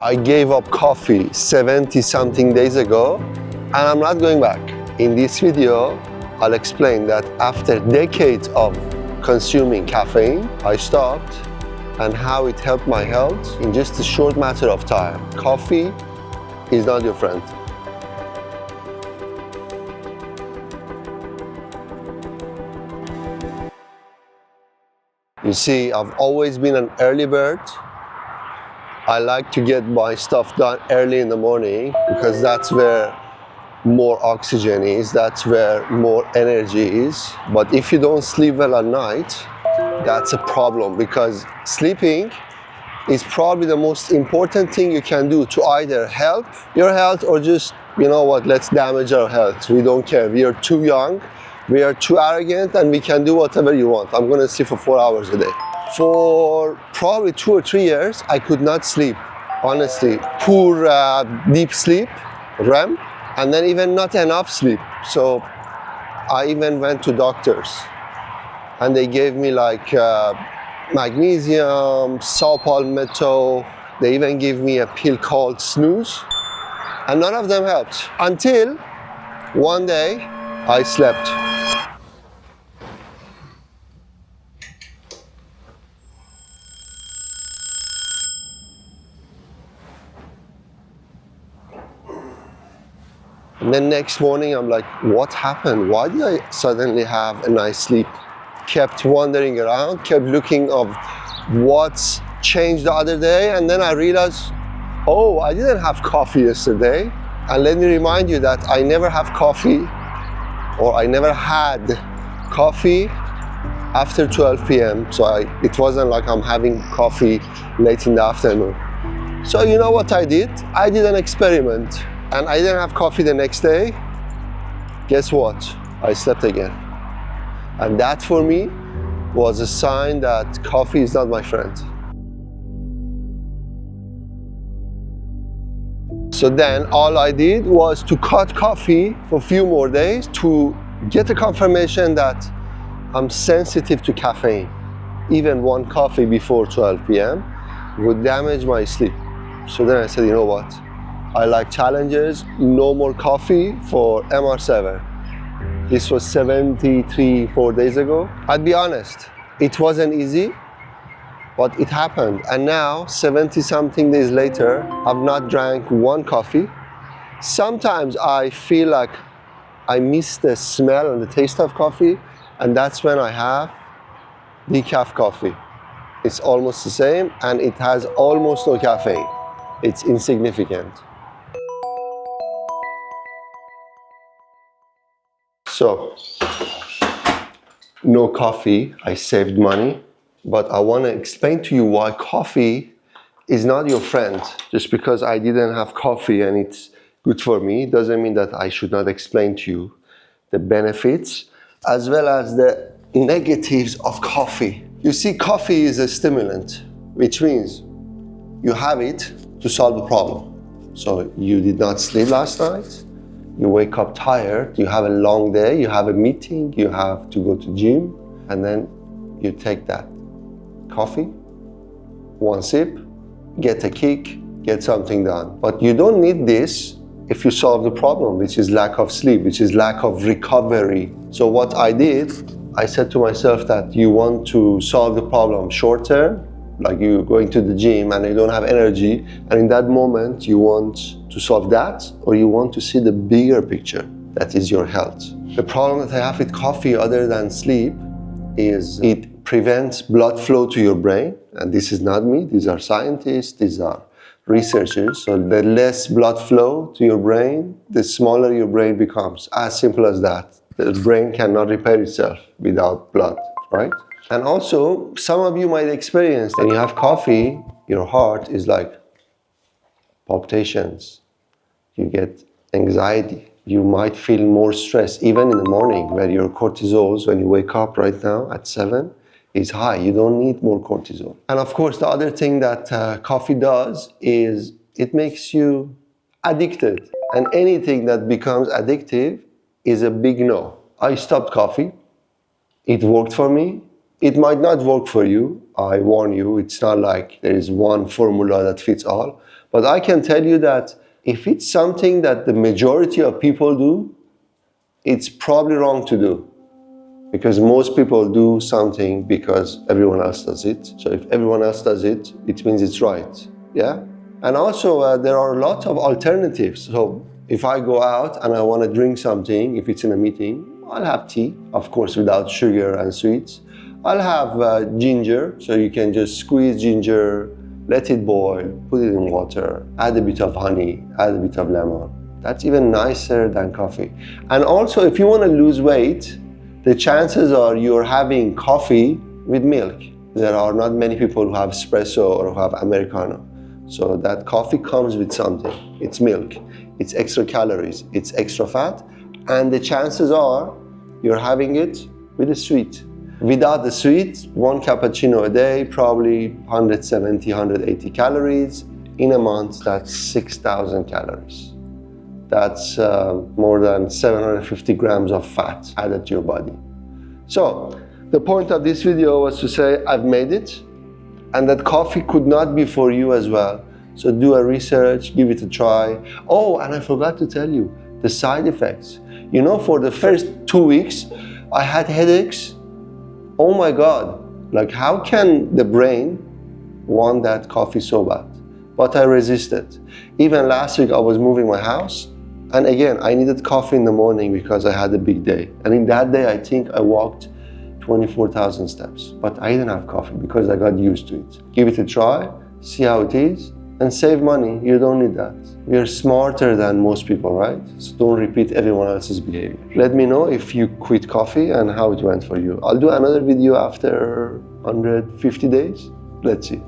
I gave up coffee 70 something days ago and I'm not going back. In this video, I'll explain that after decades of consuming caffeine, I stopped and how it helped my health in just a short matter of time. Coffee is not your friend. You see, I've always been an early bird. I like to get my stuff done early in the morning because that's where more oxygen is, that's where more energy is. But if you don't sleep well at night, that's a problem because sleeping is probably the most important thing you can do to either help your health or just, you know what, let's damage our health. We don't care. We are too young, we are too arrogant, and we can do whatever you want. I'm gonna sleep for 4 hours a day. For probably 2 or 3 years, I could not sleep, honestly. Poor deep sleep, REM, and then even not enough sleep. So I even went to doctors and they gave me like magnesium, saw palmetto. They even gave me a pill called snooze, and none of them helped until one day I slept. And then next morning, I'm like, what happened? Why did I suddenly have a nice sleep? Kept wandering around, kept looking of what's changed the other day. And then I realized, oh, I didn't have coffee yesterday. And let me remind you that I never have coffee, or I never had coffee after 12 p.m. So it wasn't like I'm having coffee late in the afternoon. So you know what I did? I did an experiment. And I didn't have coffee the next day. Guess what? I slept again. And that for me was a sign that coffee is not my friend. So then all I did was to cut coffee for a few more days to get a confirmation that I'm sensitive to caffeine. Even one coffee before 12 p.m. would damage my sleep. So then I said, you know what? I like challenges, no more coffee for MR7. This was 4 days ago. I'd be honest, it wasn't easy, but it happened. And now, 70 something days later, I've not drank one coffee. Sometimes I feel like I miss the smell and the taste of coffee, and that's when I have decaf coffee. It's almost the same, and it has almost no caffeine. It's insignificant. So, no coffee, I saved money, but I want to explain to you why coffee is not your friend. Just because I didn't have coffee and it's good for me, doesn't mean that I should not explain to you the benefits as well as the negatives of coffee. You see, coffee is a stimulant, which means you have it to solve a problem. So you did not sleep last night, you wake up tired, you have a long day, you have a meeting, you have to go to gym, and then you take that coffee, one sip, get a kick, get something done. But you don't need this if you solve the problem, which is lack of sleep, which is lack of recovery. So what I did, I said to myself that you want to solve the problem short term, like you going to the gym and you don't have energy, and in that moment you want to solve that, or you want to see the bigger picture, that is your health. The problem that I have with coffee other than sleep is it prevents blood flow to your brain, and this is not me, these are scientists, these are researchers. So the less blood flow to your brain, the smaller your brain becomes, as simple as that. The brain cannot repair itself without blood, right? And also, some of you might experience when you have coffee, your heart is like palpitations. You get anxiety. You might feel more stress, even in the morning, where your cortisols, when you wake up right now at 7, is high. You don't need more cortisol. And of course, the other thing that coffee does is it makes you addicted. And anything that becomes addictive is a big no. I stopped coffee. It worked for me. It might not work for you. I warn you, it's not like there is one formula that fits all. But I can tell you that if it's something that the majority of people do, it's probably wrong to do. Because most people do something because everyone else does it. So if everyone else does it, it means it's right. Yeah? And also there are a lot of alternatives. So if I go out and I want to drink something, if it's in a meeting, I'll have tea, of course without sugar and sweets. I'll have ginger, so you can just squeeze ginger, let it boil, put it in water, add a bit of honey, add a bit of lemon. That's even nicer than coffee. And also if you want to lose weight, the chances are you're having coffee with milk. There are not many people who have espresso or who have Americano. So that coffee comes with something. It's milk, it's extra calories, it's extra fat, and the chances are you're having it with a sweet. Without the sweet, 1 cappuccino a day, probably 170, 180 calories. In a month, that's 6,000 calories. That's more than 750 grams of fat added to your body. So the point of this video was to say I've made it, and that coffee could not be for you as well. So do a research, give it a try. Oh, and I forgot to tell you the side effects. You know, for the first 2 weeks, I had headaches. Oh my God, like how can the brain want that coffee so bad? But I resisted. Even last week I was moving my house, and again, I needed coffee in the morning because I had a big day. And in that day, I think I walked 24,000 steps, but I didn't have coffee because I got used to it. Give it a try, see how it is, and save money. You don't need that. We are smarter than most people, right? So don't repeat everyone else's behavior. Let me know if you quit coffee and how it went for you. I'll do another video after 150 days. Let's see.